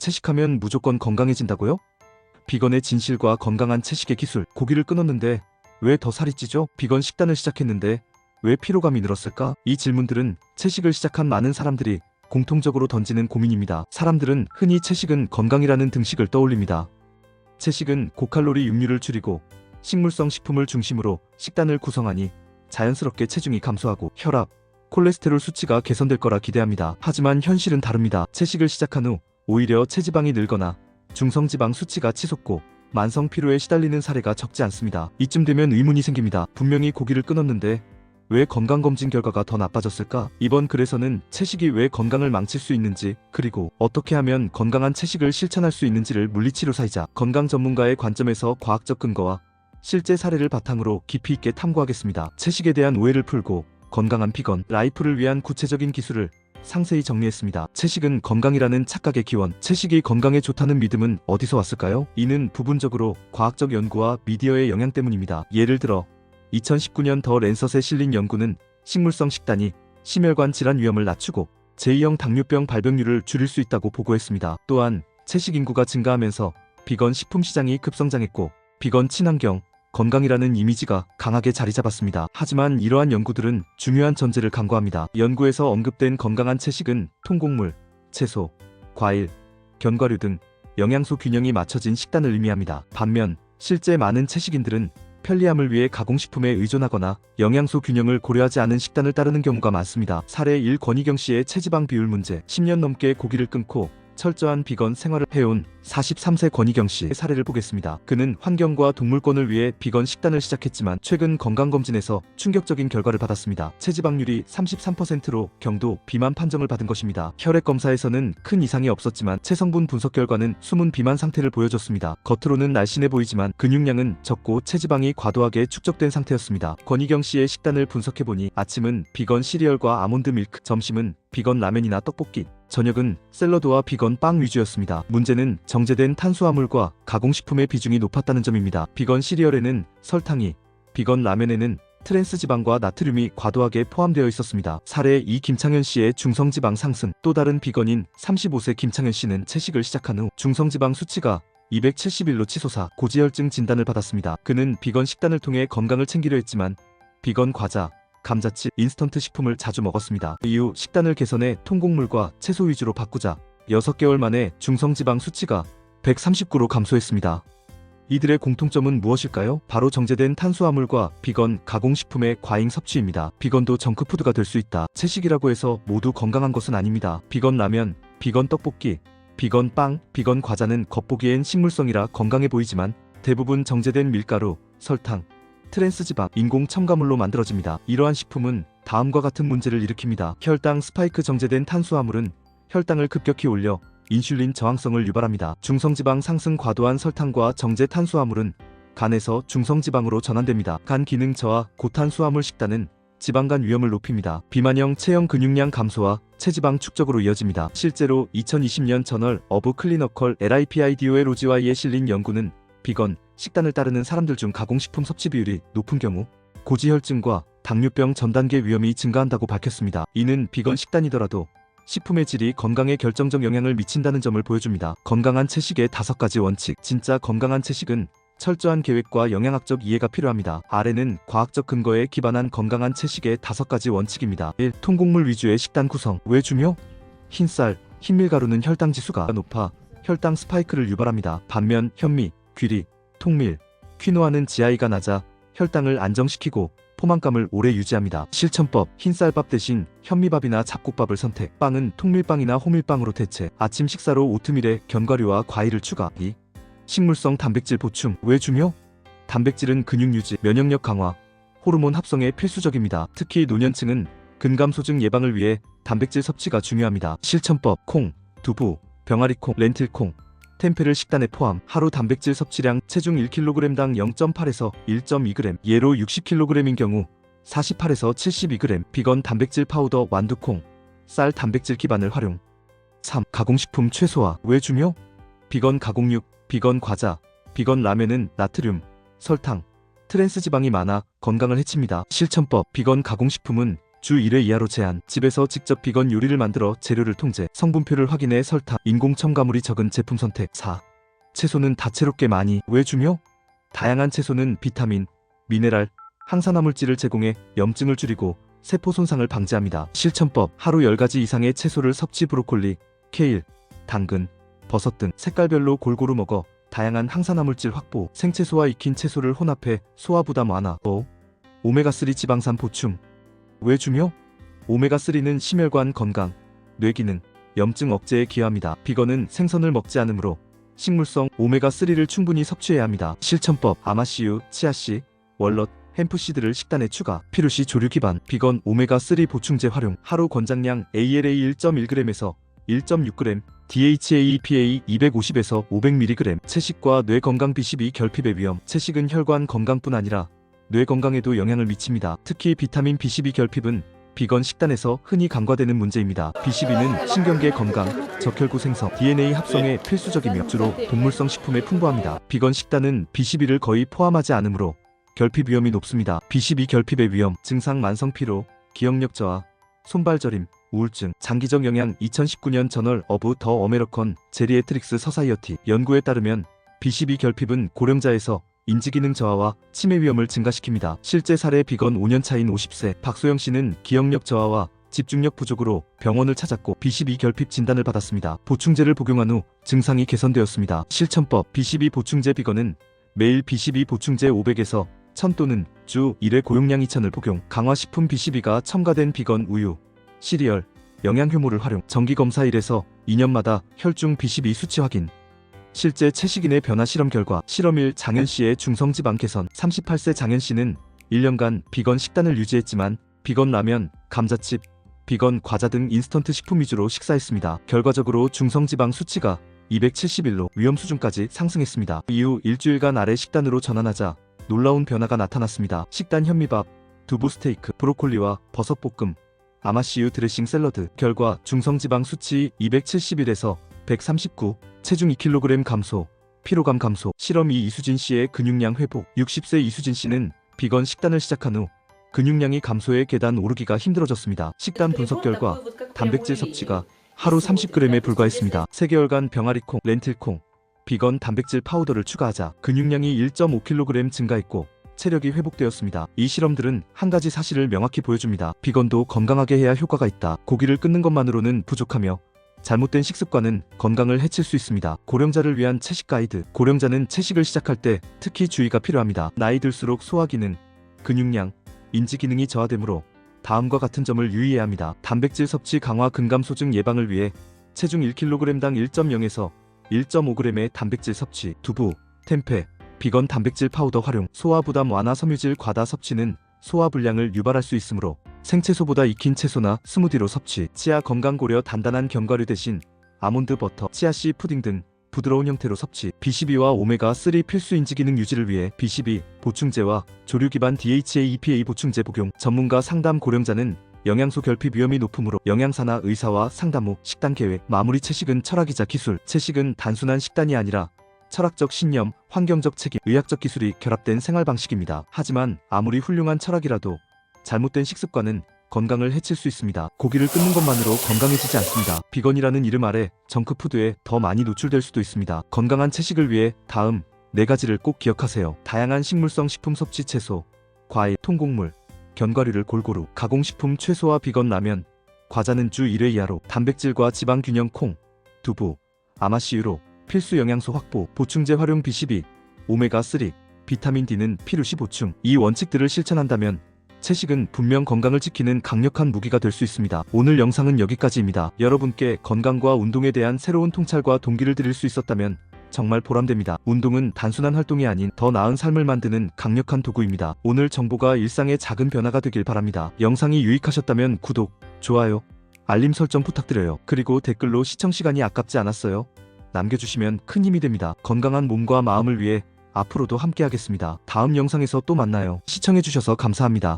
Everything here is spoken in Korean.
채식하면 무조건 건강해진다고요? 비건의 진실과 건강한 채식의 기술. 고기를 끊었는데 왜 더 살이 찌죠? 비건 식단을 시작했는데 왜 피로감이 늘었을까? 이 질문들은 채식을 시작한 많은 사람들이 공통적으로 던지는 고민입니다. 사람들은 흔히 채식은 건강이라는 등식을 떠올립니다. 채식은 고칼로리 육류를 줄이고 식물성 식품을 중심으로 식단을 구성하니 자연스럽게 체중이 감소하고 혈압, 콜레스테롤 수치가 개선될 거라 기대합니다. 하지만 현실은 다릅니다. 채식을 시작한 후 오히려 체지방이 늘거나 중성지방 수치가 치솟고 만성 피로에 시달리는 사례가 적지 않습니다. 이쯤 되면 의문이 생깁니다. 분명히 고기를 끊었는데 왜 건강검진 결과가 더 나빠졌을까? 이번 글에서는 채식이 왜 건강을 망칠 수 있는지, 그리고 어떻게 하면 건강한 채식을 실천할 수 있는지를 물리치료사이자 건강 전문가의 관점에서 과학적 근거와 실제 사례를 바탕으로 깊이 있게 탐구하겠습니다. 채식에 대한 오해를 풀고 건강한 비건 라이프를 위한 구체적인 기술을 상세히 정리했습니다. 채식은 건강이라는 착각의 기원. 채식이 건강에 좋다는 믿음은 어디서 왔을까요? 이는 부분적으로 과학적 연구와 미디어의 영향 때문입니다. 예를 들어 2019년 더 랜서스에 실린 연구는 식물성 식단이 심혈관 질환 위험을 낮추고 제2형 당뇨병 발병률을 줄일 수 있다고 보고했습니다. 또한 채식 인구가 증가하면서 비건 식품 시장이 급성장했고 비건 친환경, 건강이라는 이미지가 강하게 자리 잡았습니다. 하지만 이러한 연구들은 중요한 전제를 간과합니다. 연구에서 언급된 건강한 채식은 통곡물, 채소, 과일, 견과류 등 영양소 균형이 맞춰진 식단을 의미합니다. 반면 실제 많은 채식인들은 편리함을 위해 가공식품에 의존하거나 영양소 균형을 고려하지 않은 식단을 따르는 경우가 많습니다. 사례 1. 권희경 씨의 체지방 비율 문제. 10년 넘게 고기를 끊고 철저한 비건 생활을 해온 43세 권희경 씨의 사례를 보겠습니다. 그는 환경과 동물권을 위해 비건 식단을 시작했지만 최근 건강검진에서 충격적인 결과를 받았습니다. 체지방률이 33%로 경도 비만 판정을 받은 것입니다. 혈액 검사에서는 큰 이상이 없었지만 체성분 분석 결과는 수문 비만 상태를 보여줬습니다. 겉으로는 날씬해 보이지만 근육량은 적고 체지방이 과도하게 축적된 상태였습니다. 권희경 씨의 식단을 분석해보니 아침은 비건 시리얼과 아몬드 밀크, 점심은 비건 라면이나 떡볶이, 저녁은 샐러드와 비건 빵 위주였습니다. 문제는 정제된 탄수화물과 가공식품의 비중이 높았다는 점입니다. 비건 시리얼에는 설탕이, 비건 라면에는 트랜스지방과 나트륨이 과도하게 포함되어 있었습니다. 사례 2. 김창현 씨의 중성지방 상승. 또 다른 비건인 35세 김창현 씨는 채식을 시작한 후 중성지방 수치가 271로 치솟아 고지혈증 진단을 받았습니다. 그는 비건 식단을 통해 건강을 챙기려 했지만 비건 과자, 감자칩, 인스턴트 식품을 자주 먹었습니다. 이후 식단을 개선해 통곡물과 채소 위주로 바꾸자 6개월 만에 중성지방 수치가 139로 감소했습니다. 이들의 공통점은 무엇일까요? 바로 정제된 탄수화물과 비건 가공식품의 과잉 섭취입니다. 비건도 정크푸드가 될 수 있다. 채식이라고 해서 모두 건강한 것은 아닙니다. 비건 라면, 비건 떡볶이, 비건 빵, 비건 과자는 겉보기엔 식물성이라 건강해 보이지만 대부분 정제된 밀가루, 설탕, 트랜스지방, 인공 첨가물로 만들어집니다. 이러한 식품은 다음과 같은 문제를 일으킵니다. 혈당 스파이크. 정제된 탄수화물은 혈당을 급격히 올려 인슐린 저항성을 유발합니다. 중성지방 상승. 과도한 설탕과 정제 탄수화물은 간에서 중성지방으로 전환됩니다. 간 기능 저하. 고탄수화물 식단은 지방간 위험을 높입니다. 비만형 체형 근육량 감소와 체지방 축적으로 이어집니다. 실제로 2020년 저널 어브 클리너컬 LIPIDOLOGY에 실린 연구는 비건 식단을 따르는 사람들 중 가공식품 섭취 비율이 높은 경우 고지혈증과 당뇨병 전 단계 위험이 증가한다고 밝혔습니다. 이는 비건 식단이더라도 식품의 질이 건강에 결정적 영향을 미친다는 점을 보여줍니다. 건강한 채식의 5가지 원칙. 진짜 건강한 채식은 철저한 계획과 영양학적 이해가 필요합니다. 아래는 과학적 근거에 기반한 건강한 채식의 5가지 원칙입니다. 1. 통곡물 위주의 식단 구성. 왜 중요? 흰쌀, 흰밀가루는 혈당 지수가 높아 혈당 스파이크를 유발합니다. 반면 현미, 귀리, 통밀, 퀴노아는 GI가 낮아 혈당을 안정시키고 포만감을 오래 유지합니다. 실천법. 흰쌀밥 대신 현미밥이나 잡곡밥을 선택. 빵은 통밀빵이나 호밀빵으로 대체. 아침 식사로 오트밀에 견과류와 과일을 추가. 2. 식물성 단백질 보충. 왜 중요? 단백질은 근육 유지, 면역력 강화, 호르몬 합성에 필수적입니다. 특히 노년층은 근감 소증 예방을 위해 단백질 섭취가 중요합니다. 실천법. 콩, 두부, 병아리콩, 렌틸콩, 템페를 식단에 포함. 하루 단백질 섭취량 체중 1kg당 0.8에서 1.2g, 예로 60kg인 경우 48에서 72g. 비건 단백질 파우더, 완두콩, 쌀 단백질 기반을 활용. 3. 가공식품 최소화. 왜 중요? 비건 가공육, 비건 과자, 비건 라면은 나트륨, 설탕, 트랜스지방이 많아 건강을 해칩니다. 실천법. 비건 가공식품은 주 1회 이하로 제한. 집에서 직접 비건 요리를 만들어 재료를 통제. 성분표를 확인해 설탕, 인공 첨가물이 적은 제품 선택. 4. 채소는 다채롭게 많이. 왜 중요? 다양한 채소는 비타민, 미네랄, 항산화물질을 제공해 염증을 줄이고 세포 손상을 방지합니다. 실천법. 하루 10가지 이상의 채소를 섭취. 브로콜리, 케일, 당근, 버섯 등 색깔별로 골고루 먹어 다양한 항산화물질 확보. 생채소와 익힌 채소를 혼합해 소화 부담 완화. 5. 오메가3 지방산 보충. 왜 중요? 오메가3는 심혈관 건강, 뇌기능, 염증 억제에 기여합니다. 비건은 생선을 먹지 않으므로 식물성 오메가3를 충분히 섭취해야 합니다. 실천법. 아마씨유, 치아씨, 월넛, 햄프씨드를 식단에 추가. 필요시 조류 기반. 비건 오메가3 보충제 활용. 하루 권장량 ALA 1.1g에서 1.6g, DHA, EPA 250에서 500mg. 채식과 뇌 건강. B12 결핍의 위험. 채식은 혈관 건강뿐 아니라 뇌 건강에도 영향을 미칩니다. 특히 비타민 B12 결핍은 비건 식단에서 흔히 간과되는 문제입니다. B12는 신경계 건강, 적혈구 생성, DNA 합성에 필수적이며 주로 동물성 식품에 풍부합니다. 비건 식단은 B12를 거의 포함하지 않으므로 결핍 위험이 높습니다. B12 결핍의 위험. 증상. 만성 피로, 기억력 저하, 손발 저림, 우울증. 장기적 영향. 2019년 저널 오브 더 어메리컨 제리애트릭스 서사이어티 연구에 따르면 B12 결핍은 고령자에서 인지기능 저하와 치매 위험을 증가시킵니다. 실제 사례. 비건 5년 차인 50세 박소영 씨는 기억력 저하와 집중력 부족으로 병원을 찾았고 B12 결핍 진단을 받았습니다. 보충제를 복용한 후 증상이 개선되었습니다. 실천법. B12 보충제. 비건은 매일 B12 보충제 500에서 1000 또는 주 1회 고용량 2000을 복용. 강화식품. B12가 첨가된 비건 우유, 시리얼, 영양효모를 활용. 정기검사 1에서 2년마다 혈중 B12 수치 확인. 실제 채식인의 변화 실험 결과. 실험 1. 장현씨의 중성지방 개선. 38세 장현씨는 1년간 비건 식단을 유지했지만 비건 라면, 감자칩, 비건 과자 등 인스턴트 식품 위주로 식사했습니다. 결과적으로 중성지방 수치가 271로 위험 수준까지 상승했습니다. 이후 일주일간 아래 식단으로 전환하자 놀라운 변화가 나타났습니다. 식단. 현미밥, 두부 스테이크, 브로콜리와 버섯 볶음, 아마씨유 드레싱 샐러드. 결과 중성지방 수치 271에서 139, 체중 2kg 감소, 피로감 감소. 실험 2. 이수진 씨의 근육량 회복. 60세 이수진 씨는 비건 식단을 시작한 후 근육량이 감소해 계단 오르기가 힘들어졌습니다. 식단 분석 결과 단백질 섭취가 하루 30g에 불과했습니다. 3개월간 병아리콩, 렌틸콩, 비건 단백질 파우더를 추가하자 근육량이 1.5kg 증가했고 체력이 회복되었습니다. 이 실험들은 한 가지 사실을 명확히 보여줍니다. 비건도 건강하게 해야 효과가 있다. 고기를 끊는 것만으로는 부족하며 잘못된 식습관은 건강을 해칠 수 있습니다. 고령자를 위한 채식 가이드. 고령자는 채식을 시작할 때 특히 주의가 필요합니다. 나이 들수록 소화기능, 근육량, 인지기능이 저하되므로 다음과 같은 점을 유의해야 합니다. 단백질 섭취 강화. 근감소증 예방을 위해 체중 1kg당 1.0에서 1.5g의 단백질 섭취. 두부, 템페, 비건 단백질 파우더 활용. 소화부담 완화. 섬유질 과다 섭취는 소화불량을 유발할 수 있으므로 생채소보다 익힌 채소나 스무디로 섭취. 치아 건강 고려. 단단한 견과류 대신 아몬드 버터, 치아씨 푸딩 등 부드러운 형태로 섭취. B12와 오메가3 필수 인지기능 유지를 위해 B12 보충제와 조류 기반 DHA, EPA 보충제 복용. 전문가 상담. 고령자는 영양소 결핍 위험이 높으므로 영양사나 의사와 상담 후 식단 계획. 마무리. 채식은 철학이자 기술. 채식은 단순한 식단이 아니라 철학적 신념, 환경적 책임, 의학적 기술이 결합된 생활 방식입니다. 하지만 아무리 훌륭한 철학이라도 잘못된 식습관은 건강을 해칠 수 있습니다. 고기를 끊는 것만으로 건강해지지 않습니다. 비건이라는 이름 아래 정크푸드에 더 많이 노출될 수도 있습니다. 건강한 채식을 위해 다음 4가지를 꼭 기억하세요. 다양한 식물성 식품 섭취. 채소, 과일, 통곡물, 견과류를 골고루. 가공식품. 채소와 비건 라면, 과자는 주 1회 이하로. 단백질과 지방 균형. 콩, 두부, 아마씨유로 필수 영양소 확보. 보충제 활용. B12, 오메가3, 비타민 D는 필요시 보충. 이 원칙들을 실천한다면 채식은 분명 건강을 지키는 강력한 무기가 될 수 있습니다. 오늘 영상은 여기까지입니다. 여러분께 건강과 운동에 대한 새로운 통찰과 동기를 드릴 수 있었다면 정말 보람됩니다. 운동은 단순한 활동이 아닌 더 나은 삶을 만드는 강력한 도구입니다. 오늘 정보가 일상의 작은 변화가 되길 바랍니다. 영상이 유익하셨다면 구독, 좋아요, 알림 설정 부탁드려요. 그리고 댓글로 시청 시간이 아깝지 않았어요? 남겨주시면 큰 힘이 됩니다. 건강한 몸과 마음을 위해 앞으로도 함께하겠습니다. 다음 영상에서 또 만나요. 시청해주셔서 감사합니다.